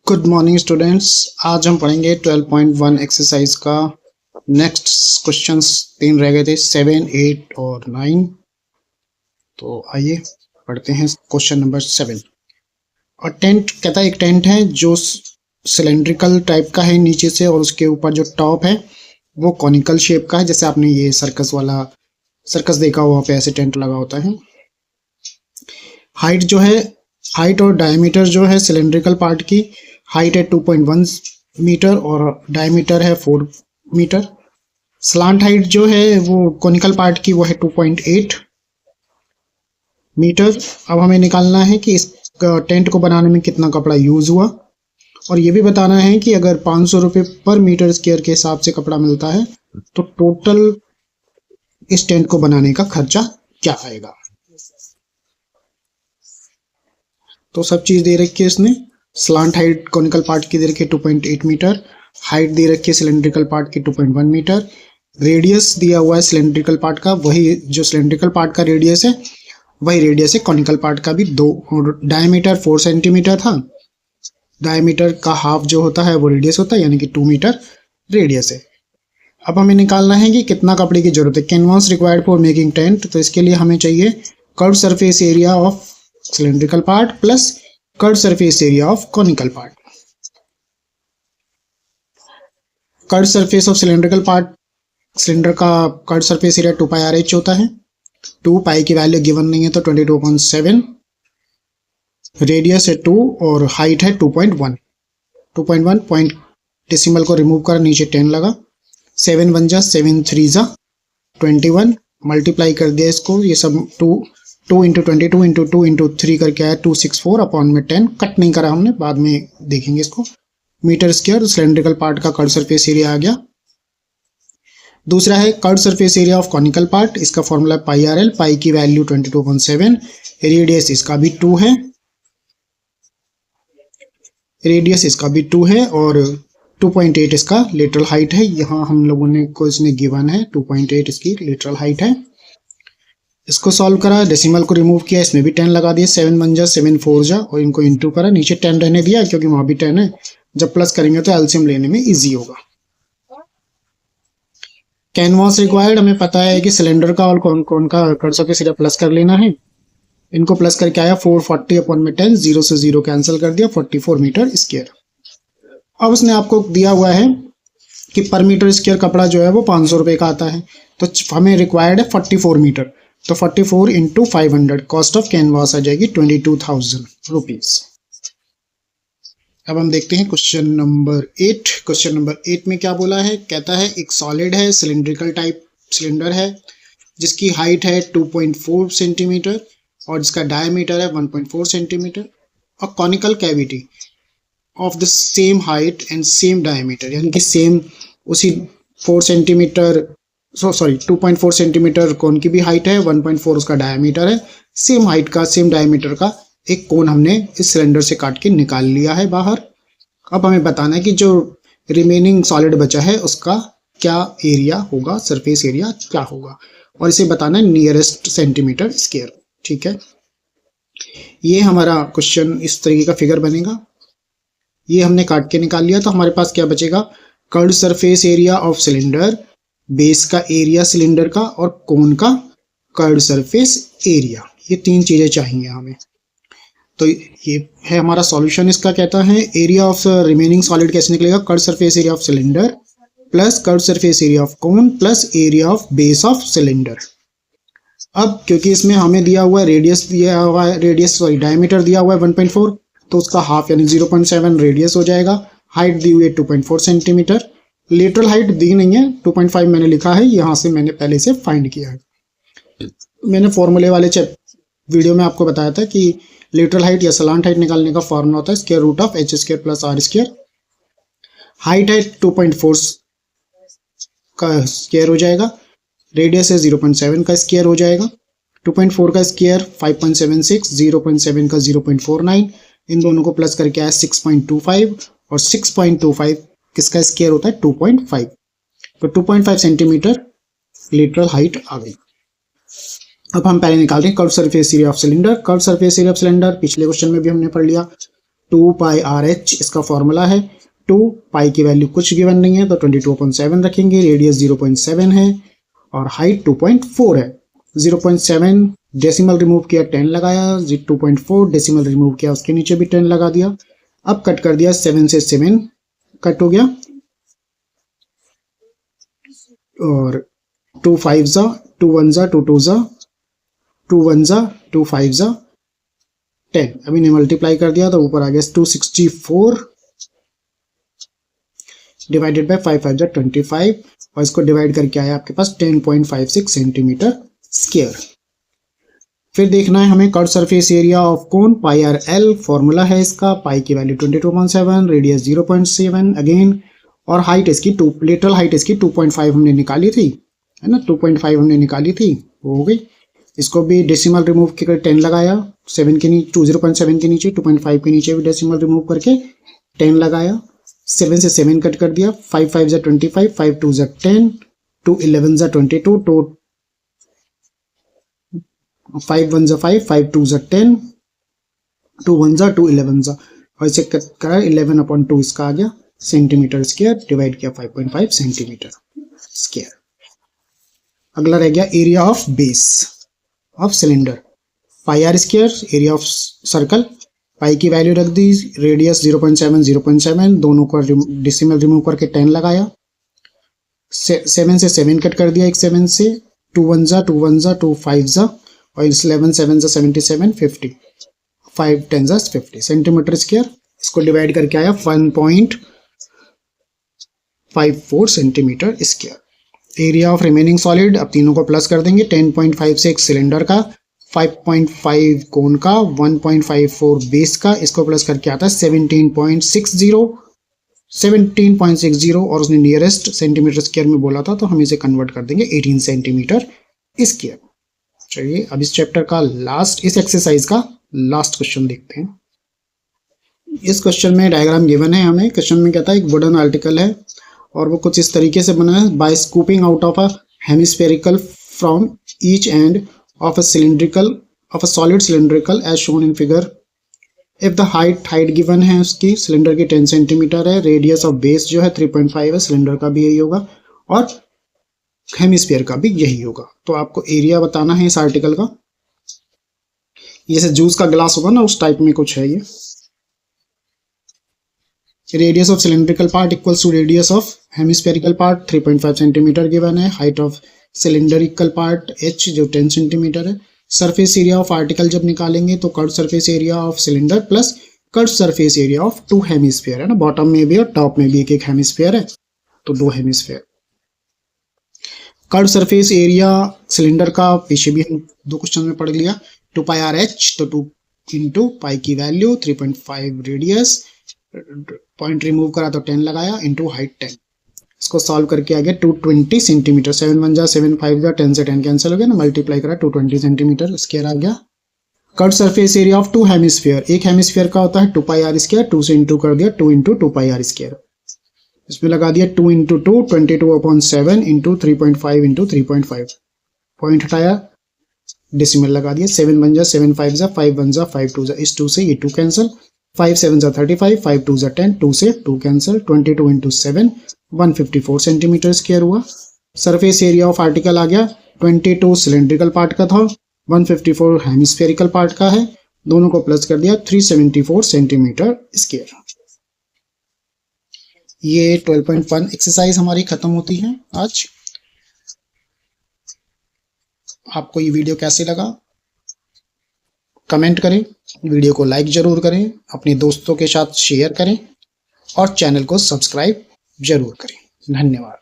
Good morning students. आज हम पढ़ेंगे 12.1 एक्सरसाइज का नेक्स्ट क्वेश्चंस। 3 रह गए थे, 7, 8 और 9। तो आइए पढ़ते हैं क्वेश्चन नंबर 7। और टेंट कहता है, एक टेंट है जो सिलेंड्रिकल टाइप का है नीचे से, और उसके ऊपर जो टॉप है वो कॉनिकल शेप का है। जैसे आपने ये सर्कस देखा हो, वहाँ पे ऐसे टेंट लगा होता है। हाइट और डायमीटर जो है सिलेंड्रिकल पार्ट की, हाइट है 2.1 मीटर और डायमीटर है 4 मीटर। स्लांट हाइट जो है वो कॉनिकल पार्ट की वो है 2.8 मीटर। अब हमें निकालना है कि इस टेंट को बनाने में कितना कपड़ा यूज हुआ, और ये भी बताना है कि अगर 500 रुपये पर मीटर स्क्वायर के हिसाब से कपड़ा मिलता है तो टोटल इस टेंट को बनाने का खर्चा क्या आएगा। तो सब चीज दे रखी है इसने। स्लांट हाइट कॉनिकल पार्ट की दे रखी है 2.8 मीटर, हाइट दे रखी है सिलेंड्रिकल पार्ट की 2.1 मीटर, रेडियस दिया हुआ है सिलेंड्रिकल पार्ट का, वही जो सिलेंड्रिकल पार्ट का रेडियस है वही रेडियस है कॉनिकल पार्ट का भी। डायमीटर 4 सेंटीमीटर था, डायमीटर का हाफ जो होता है वो रेडियस होता है, यानी कि 2 मीटर रेडियस है। अब हमें निकालना है कि कितना कपड़े की जरूरत है। Canvas required for making tent, तो इसके लिए हमें चाहिए curve surface area of cylindrical part plus curve surface area of conical part. Curve surface of cylindrical part, cylinder का कर्व सरफेस एरिया 2 पाई आर एच होता है। 2 पाई की वैल्यू गिवन नहीं है तो 22.7, रेडियस है 2 और हाइट है 2.1 पॉइंट डेसिमल को रिमूव कर नीचे 10 लगा। 7 1 जा 7 3 जा 21, मल्टीप्लाई कर दिया इसको, ये सब 2 इंटू 22 इंटू 2 इंटू 3 करके आया 264 अपॉन में 10। कट नहीं करा हमने, बाद में देखेंगे इसको। मीटर स्क्वायर सिलेंड्रिकल पार्ट का कर्व सरफेस एरिया आ गया। दूसरा है curve surface area of conical part, इसका फॉर्मूला पाई आर एल, पाई की वैल्यू 22.7, रेडियस इसका भी 2 है, रेडियस इसका भी 2 है और 2.8 इसका लेटरल हाइट है। यहाँ हम लोगों ने को इसने गिवन है 2.8 इसकी लेटरल हाइट है। इसको सॉल्व करा, डेसिमल को रिमूव किया, इसमें भी 10 लगा दिया। 7 1 जा 7 4 जा और इनको इंटू करा, नीचे 10 रहने दिया क्योंकि वहां भी 10 है। जब प्लस करेंगे तो एलसीएम लेने में इजी होगा। कैनवास रिक्वायर्ड, हमें पता है कि सिलेंडर का और कौन का कर्व सरफेस एरिया प्लस कर लेना है। इनको प्लस करके आया 440 अपॉन में 10, 0 से 0 कैंसिल कर दिया, 44 मीटर स्क्वायर। अब उसने आपको दिया हुआ है कि पर मीटर स्क्वायर कपड़ा जो है वो 500 रुपये का आता है, तो हमें रिक्वायर्ड है 44 मीटर, तो 44 इंटू 500, कॉस्ट ऑफ कैनवास आ जाएगी 22,000 रुपीज। अब हम देखते हैं क्वेश्चन नंबर 8। क्वेश्चन नंबर 8 में क्या बोला है, कहता है एक सॉलिड है, सिलेंड्रिकल टाइप सिलेंडर है जिसकी हाइट है 2.4 सेंटीमीटर और जिसका डायमीटर है 1.4 सेंटीमीटर, और conical cavity of the same height and same diameter, यानी कि सेम उसी 4 सेंटीमीटर 2.4 सेंटीमीटर कोन की भी हाइट है, 1.4 उसका डायमीटर है, सेम हाइट का सेम डायमीटर का एक कोन हमने इस सिलेंडर से काट के निकाल लिया है बाहर। अब हमें बताना है कि जो रिमेनिंग सॉलिड बचा है उसका क्या एरिया होगा, सरफेस एरिया क्या होगा, और इसे बताना है नियरेस्ट सेंटीमीटर स्क्वायर। ठीक है, ये हमारा क्वेश्चन इस तरीके का फिगर बनेगा। ये हमने काट के निकाल लिया, तो हमारे पास क्या बचेगा, curve surface area of cylinder, base का एरिया सिलेंडर का और कोन का कर्व सरफेस एरिया, ये 3 चीजें चाहिए हमें। तो ये है हमारा सॉल्यूशन। इसका कहता है एरिया ऑफ रिमेनिंग सॉलिड कैसे निकलेगा, curve surface area of cylinder plus curve surface area of cone plus area of base of cylinder. अब क्योंकि इसमें हमें दिया हुआ है डायमीटर दिया हुआ है 1.4, तो उसका हाफ यानी 0.7 रेडियस हो जाएगा। हाइट दी हुई है 2.4 सेंटीमीटर, लेटरल हाइट दी नहीं है, 2.5 मैंने लिखा है, यहाँ से मैंने पहले से फाइंड किया है। मैंने फॉर्मूले वाले वीडियो में आपको बताया था कि लेटरल हाइट या स्लांट हाइट निकालने का फॉर्मूला होता है square root of h square plus r square. Height है 2.4 का स्क्वायर हो जाएगा, रेडियस है 0.7 का स्क्वायर हो जाएगा, 2.4 का स्क्वायर 5.76, 0.7 का 0.49, इन दोनों को प्लस करके आया 6.25, और 6.25 किसका स्क्वायर होता है 2.5, तो 2.5 सेंटीमीटर लेटरल हाइट आ गई। अब हम पहले निकालते हैं curve surface area of cylinder. Curve surface area of cylinder पिछले क्वेश्चन में भी हमने पढ़ लिया, 2 पाई आर एच इसका फॉर्मूला है। 2 पाई की वैल्यू कुछ गिवन नहीं है तो 22/7 रखेंगे। रेडियस 0.7 है और हाइट 2.4 है। 0.7 डेसिमल रिमूव किया 10 लगाया, 2.4 डेसिमल रिमूव किया उसके नीचे भी 10 लगा दिया। अब कट कर दिया, 7 से 7 कट हो गया और 2 5 जा 2 1 जा 2 2 जा 2 1 जा 2 5 जा 10। अभी ने मल्टीप्लाई कर दिया तो ऊपर आ गया 264 डिवाइडेड बाय 5 5 जा 25 और इसको डिवाइड करके आया आपके पास 10.56 सेंटीमीटर स्क्वायर। फिर देखना है हमें curve surface area of cone pi R L, formula है इसका। पाई की वैल्यू 22.7, रेडियस 0.7 अगेन और हाइट इसकी लेटरल हाइट इसकी 2.5 हमने निकाली थी, है ना, 2.5 हमने निकाली थी, वो हो गई। इसको भी डेसिमल रिमूव करके 10 लगाया, 7 के नीचे 0.7 के नीचे 2.5 के नीचे भी डेसिमल रिमूव करके 10 लगाया। 7 से 7 कट कर दिया, 5 5 जा 25, 5 2 जा 10, 2 11 जा 22, 5 1 जा 5, 5 2 जा 10, 2 1 जा 2 11 जा और इसे कट करा 11/2 इसका आ गया सेंटीमीटर स्क्वायर, डिवाइड किया 5.5 सेंटीमीटर स्क्वायर। अगला रह गया area of base of cylinder. Pi r square area of circle, pi की वैल्यू रख दी, रेडियस 0.7 0.7 दोनों को डेसिमल रिमूव करके 10 लगाया। 7 से 7 कट कर दिया, एक 7 से 2 1 जा 2 1 जा 2 5 जा और 11 7 जा 77 50, 5 10 जा 50 सेंटीमीटर स्क्वायर। इसको डिवाइड करके आया 1.54 centimetre square. Area of remaining solid, अब तीनों को प्लस कर देंगे। 10.56 सिलेंडर का, 5.5 कोन का, 1.54 बेस का, इसको प्लस करके आता है 17.60 और उसने नियरेस्ट सेंटीमीटर स्क्वायर में बोला था तो हम इसे कन्वर्ट कर देंगे 18 सेंटीमीटर स्क्वायर। चलिए अब इस चैप्टर का इस एक्सरसाइज का लास्ट क्वेश्चन देखते हैं। इस क्वेश्चन में डायग्राम गिवन है हमें। क्वेश्चन में कहता है एक वुडन आर्टिकल है और वो कुछ इस तरीके से बना है। By scooping out of a hemispherical from each end of a solid cylindrical as shown in figure. If the height given है उसकी, सिलेंडर की 10 सेंटीमीटर है, रेडियस ऑफ बेस जो है 3.5 है, सिलेंडर का भी यही होगा और हेमिस्फीयर का भी यही होगा। तो आपको एरिया बताना है इस आर्टिकल का। जैसे जूस का ग्लास होगा ना, उस टाइप में कुछ है ये। Radius of cylindrical part equals to radius of hemispherical part 3.5 centimetre given है। Height of cylindrical part h जो 10 सेंटीमीटर है। सरफेस एरिया ऑफ आर्टिकल जब निकालेंगे तो curve surface area of cylinder plus curve surface area of 2 hemisphere है ना, bottom में भी और टॉप में भी एक हेमिस्फीयर है तो 2 hemisphere. Curve surface area cylinder का पीछे भी हम 2 क्वेश्चन में पढ़ लिया। 2 पाई आर एच, तो 2 इंटू पाई की वैल्यू 3.5 रेडियस, पॉइंट रिमूव करा तो 10 लगाया, इंटू हाइट 10। इसको सॉल्व करके आ गया 220 सेंटीमीटर। 7 1 जा 7 5 जा 10 से 10 कैंसिल हो गया ना, मल्टीप्लाई करा 220 सेंटीमीटर स्क्वायर आ गया। Curve surface area of 2 hemisphere, एक हेमिस्फीयर का होता है 2 पाई आर स्क्वायर, 2 से इंटू कर दिया 2 इंटू 2 पाई आर स्क्वायर। इसमें लगा दिया 2 इंटू 2 22/7 इंटू 3.5 इंटू 3.5, पॉइंट हटाया, डेसिमल लगा दिया। 7 1 जा 7 5 जा 5 1 जा 5 2 जा, इस 2 से ये 2 कैंसिल, 5 7 जा 35, 5 2 जा 10, 2 से 2 कैंसिल, 22 इंटू 7 154 सेंटीमीटर स्क्वायर हुआ। सरफेस एरिया ऑफ आर्टिकल आ गया 22 सिलेंड्रिकल पार्ट का था, 154 हेमिस्फेरिकल पार्ट का है, दोनों को प्लस कर दिया 374 सेंटीमीटर स्क्वायर। ये 12.1 एक्सरसाइज हमारी खत्म होती है आज। आपको ये वीडियो कैसे लगा कमेंट करें, वीडियो को लाइक जरूर करें, अपने दोस्तों के साथ शेयर करें और चैनल को सब्सक्राइब जरूर करें। धन्यवाद।